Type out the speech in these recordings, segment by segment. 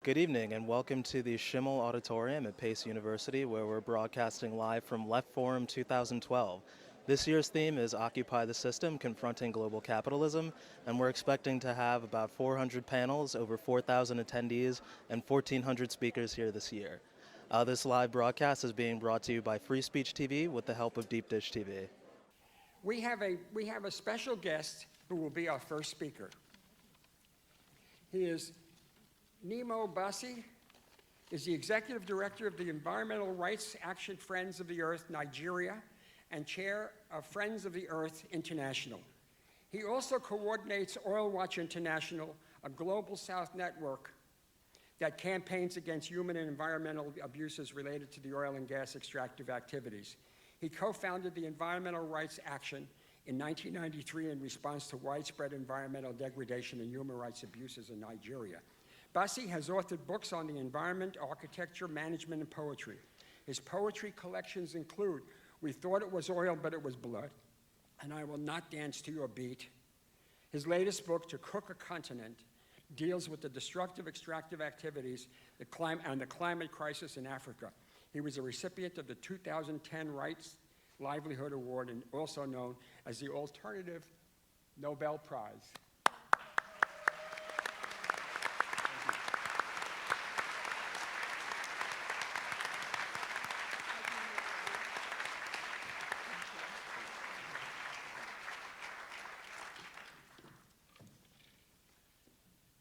Good evening and welcome to the Schimmel Auditorium at Pace University, where we're broadcasting live from Left Forum 2012. This year's theme is Occupy the System, Confronting Global Capitalism, and we're expecting to have about 400 panels, over 4,000 attendees, and 1,400 speakers here this year. This live broadcast is being brought to you by Free Speech TV with the help of Deep Dish TV. We have a special guest who will be our first speaker. He is Nnimmo Bassey, is the Executive Director of the Environmental Rights Action Friends of the Earth, Nigeria, and Chair of Friends of the Earth International. He also coordinates Oil Watch International, a global South network that campaigns against human and environmental abuses related to the oil and gas extractive activities. He co-founded the Environmental Rights Action in 1993 in response to widespread environmental degradation and human rights abuses in Nigeria. Bassey has authored books on the environment, architecture, management, and poetry. His poetry collections include We Thought It Was Oil, But It Was Blood, and I Will Not Dance to Your Beat. His latest book, To Cook a Continent, deals with the destructive extractive activities and the climate crisis in Africa. He was a recipient of the 2010 Rights Livelihood Award, and also known as the Alternative Nobel Prize.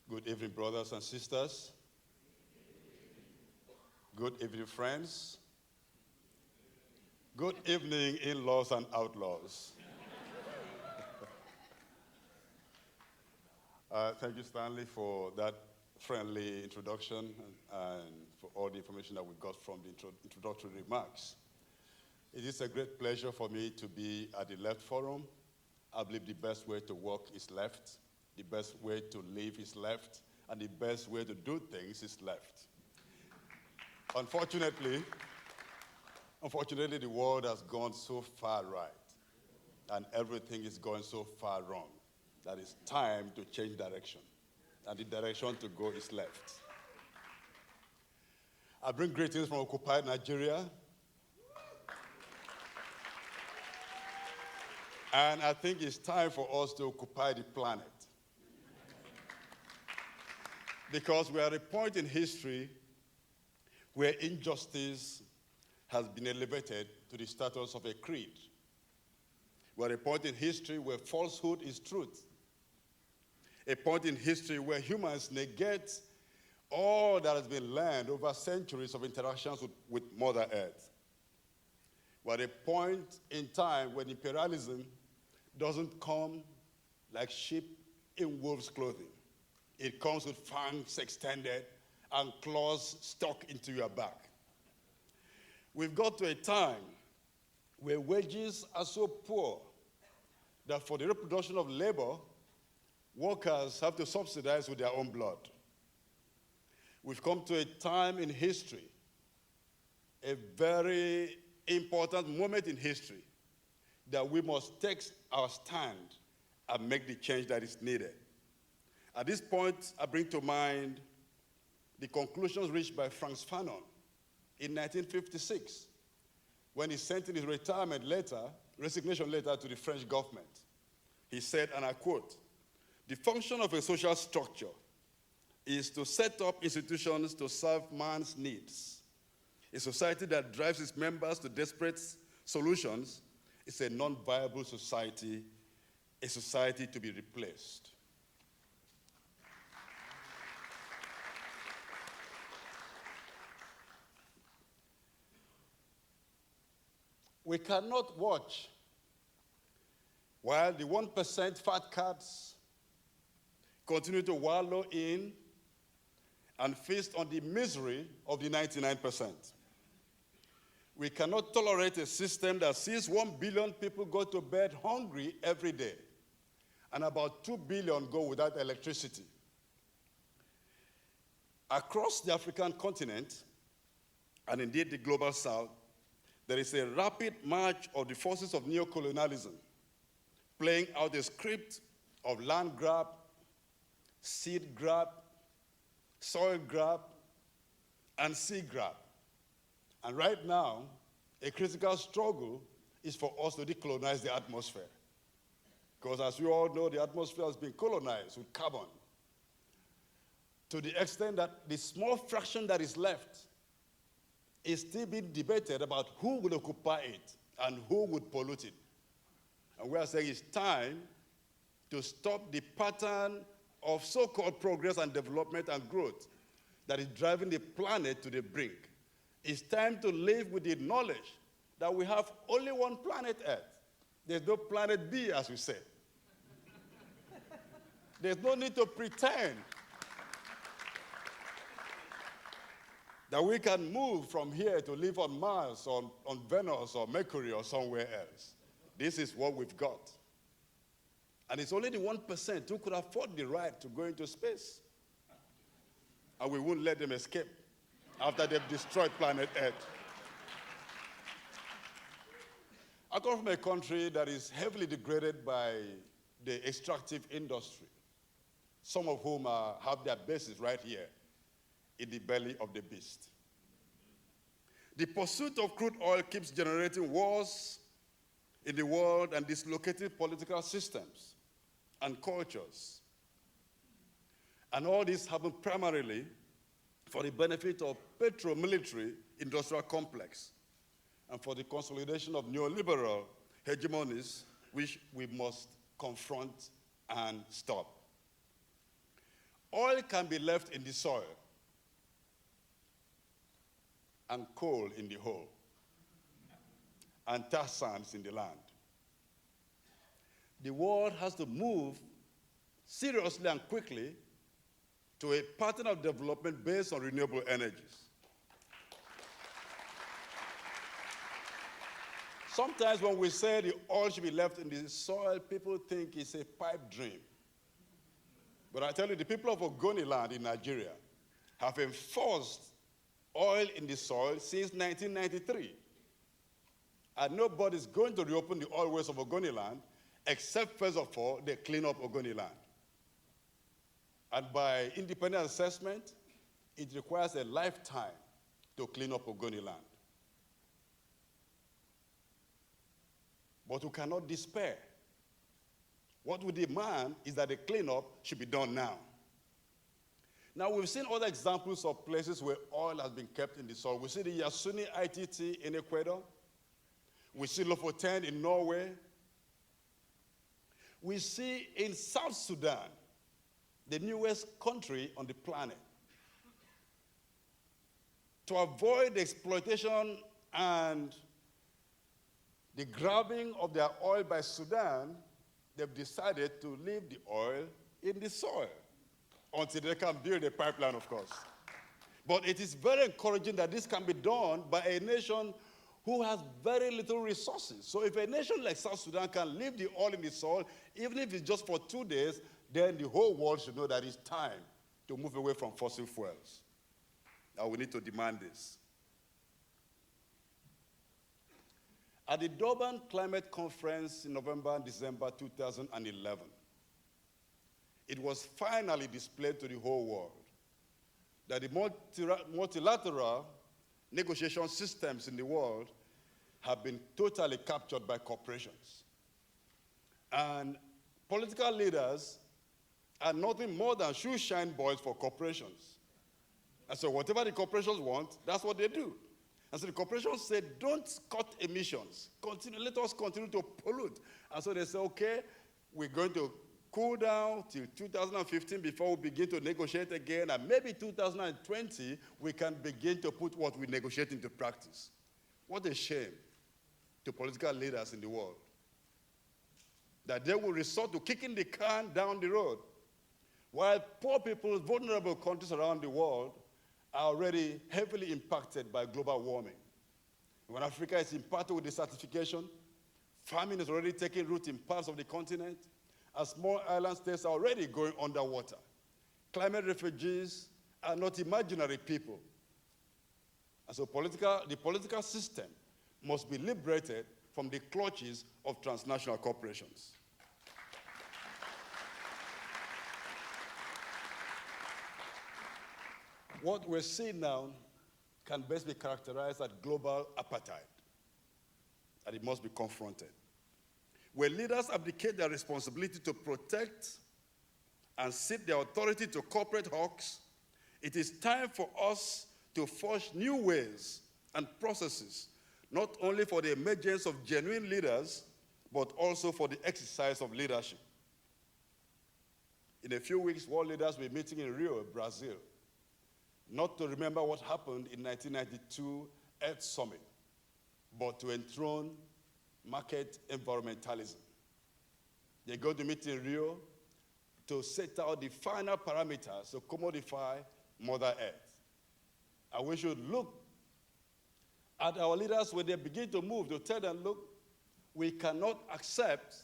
Good evening, brothers and sisters. Good evening, friends. Good evening, in-laws and outlaws. Thank you, Stanley, for that friendly introduction and for all the information that we got from the introductory remarks. It is a great pleasure for me to be at the Left Forum. I believe the best way to work is left. The best way to live is left, and the best way to do things is left. Unfortunately, the world has gone so far right, and everything is going so far wrong that it's time to change direction, and the direction to go is left. I bring greetings from occupied Nigeria, and I think it's time for us to occupy the planet. Because we are at a point in history where injustice has been elevated to the status of a creed. We're at a point in history where falsehood is truth. A point in history where humans negate all that has been learned over centuries of interactions with Mother Earth. We're at a point in time when imperialism doesn't come like sheep in wolf's clothing. It comes with fangs extended and claws stuck into your back. We've got to a time where wages are so poor that for the reproduction of labor, workers have to subsidize with their own blood. We've come to a time in history, a very important moment in history, that we must take our stand and make the change that is needed. At this point, I bring to mind the conclusions reached by Frantz Fanon in 1956, when he sent in his resignation letter to the French government. He said, and I quote, "The function of a social structure is to set up institutions to serve man's needs. A society that drives its members to desperate solutions is a non-viable society, a society to be replaced." We cannot watch while the 1% fat cats continue to wallow in and feast on the misery of the 99%. We cannot tolerate a system that sees 1 billion people go to bed hungry every day, and about 2 billion go without electricity. Across the African continent, and indeed the global South, there is a rapid march of the forces of neocolonialism, playing out a script of land grab, seed grab, soil grab, and sea grab. And right now, a critical struggle is for us to decolonize the atmosphere. Because as you all know, the atmosphere has been colonized with carbon to the extent that the small fraction that is left is still being debated about who will occupy it and who would pollute it. And we are saying it's time to stop the pattern of so-called progress and development and growth that is driving the planet to the brink. It's time to live with the knowledge that we have only one planet Earth. There's no planet B, as we say. There's no need to pretend that we can move from here to live on Mars or on Venus or Mercury or somewhere else. This is what we've got. And it's only the 1% who could afford the right to go into space. And we won't let them escape after they've destroyed planet Earth. I come from a country that is heavily degraded by the extractive industry, some of whom have their bases right here in the belly of the beast. The pursuit of crude oil keeps generating wars in the world and dislocating political systems and cultures. And all this happened primarily for the benefit of petro-military industrial complex and for the consolidation of neoliberal hegemonies, which we must confront and stop. Oil can be left in the soil and coal in the hole and tar sands in the land. The world has to move seriously and quickly to a pattern of development based on renewable energies. Sometimes when we say the oil should be left in the soil, people think it's a pipe dream. But I tell you, the people of Ogoniland in Nigeria have enforced oil in the soil since 1993. And nobody's going to reopen the oil wells of Ogoniland except, first of all, they clean up Ogoniland. And by independent assessment, it requires a lifetime to clean up Ogoniland. But we cannot despair. What we demand is that the cleanup should be done now. Now, we've seen other examples of places where oil has been kept in the soil. We see the Yasuni ITT in Ecuador. We see Lofoten in Norway. We see in South Sudan, the newest country on the planet. To avoid the exploitation and the grabbing of their oil by Sudan, they've decided to leave the oil in the soil until they can build a pipeline, of course. But it is very encouraging that this can be done by a nation who has very little resources. So if a nation like South Sudan can leave the oil in the soil, even if it's just for 2 days, then the whole world should know that it's time to move away from fossil fuels. Now we need to demand this. At the Durban Climate Conference in November and December 2011, it was finally displayed to the whole world that the multilateral negotiation systems in the world have been totally captured by corporations. And political leaders are nothing more than shoe-shine boys for corporations. And so whatever the corporations want, that's what they do. And so the corporations say, don't cut emissions. Let us continue to pollute. And so they say, okay, we're going to cool down till 2015 before we begin to negotiate again. And maybe 2020, we can begin to put what we negotiate into practice. What a shame to political leaders in the world that they will resort to kicking the can down the road, while poor people, vulnerable countries around the world are already heavily impacted by global warming. When Africa is impacted with desertification, famine is already taking root in parts of the continent, and small island states are already going underwater. Climate refugees are not imaginary people. And so the political system must be liberated from the clutches of transnational corporations. What we're seeing now can best be characterized as global apartheid, and it must be confronted. When leaders abdicate their responsibility to protect and cede their authority to corporate hawks, it is time for us to forge new ways and processes, not only for the emergence of genuine leaders, but also for the exercise of leadership. In a few weeks, world leaders will be meeting in Rio, Brazil, not to remember what happened in 1992 Earth Summit, but to enthrone market environmentalism. They're going to meet in Rio to set out the final parameters to commodify Mother Earth. And we should look at our leaders when they begin to move to tell them, look, we cannot accept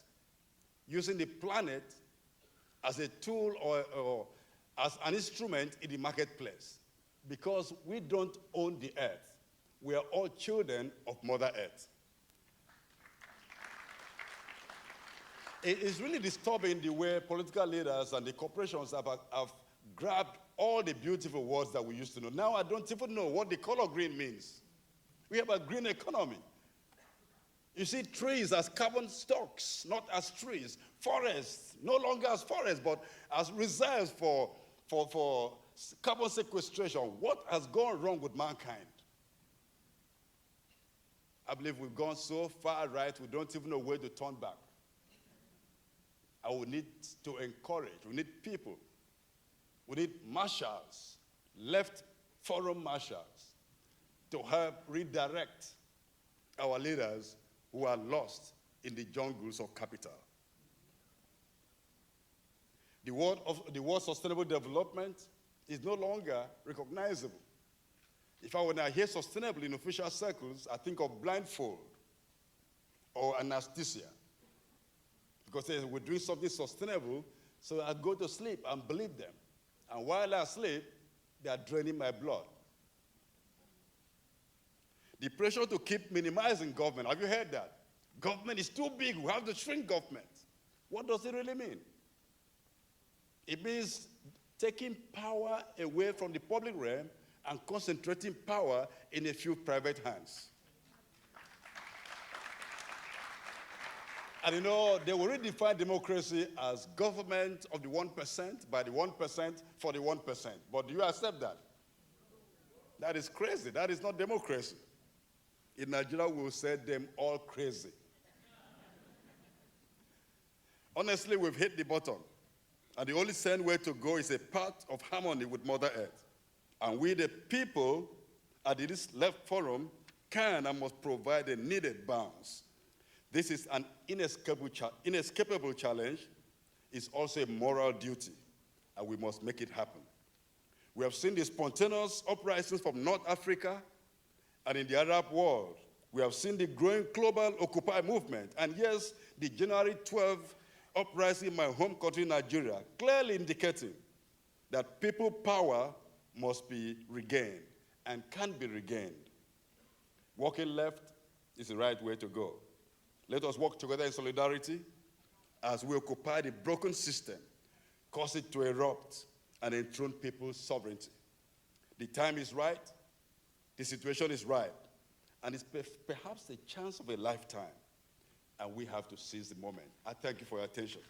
using the planet as a tool or as an instrument in the marketplace, because we don't own the earth. We are all children of Mother Earth. It is really disturbing the way political leaders and the corporations have grabbed all the beautiful words that we used to know. Now I don't even know what the color green means. We have a green economy. You see trees as carbon stocks, not as trees. Forests, no longer as forests, but as reserves for carbon sequestration. What has gone wrong with mankind? I believe we've gone so far right, we don't even know where to turn back. And we need to encourage, we need people, we need marshals, left forum marshals, to help redirect our leaders who are lost in the jungles of capital. The word sustainable development is no longer recognizable. If I when I hear sustainable in official circles, I think of blindfold or anesthesia. Because we're doing something sustainable, so I go to sleep and believe them. And while I sleep, they are draining my blood. The pressure to keep minimizing government, have you heard that? Government is too big, we have to shrink government. What does it really mean? It means taking power away from the public realm and concentrating power in a few private hands. And you know, they will redefine democracy as government of the 1%, by the 1%, for the 1%. But do you accept that? That is crazy. That is not democracy. In Nigeria, we will say them all crazy. Honestly, we've hit the bottom. And the only sane way to go is a path of harmony with Mother Earth. And we, the people, at this left forum, can and must provide the needed balance. This is an inescapable challenge. It's also a moral duty, and we must make it happen. We have seen the spontaneous uprisings from North Africa and in the Arab world. We have seen the growing global Occupy movement, and yes, the January 12 uprising in my home country, Nigeria, clearly indicating that people power must be regained and can be regained. Walking left is the right way to go. Let us work together in solidarity as we occupy the broken system, cause it to erupt, and enthrone people's sovereignty. The time is right, the situation is right, and it's perhaps the chance of a lifetime, and we have to seize the moment. I thank you for your attention.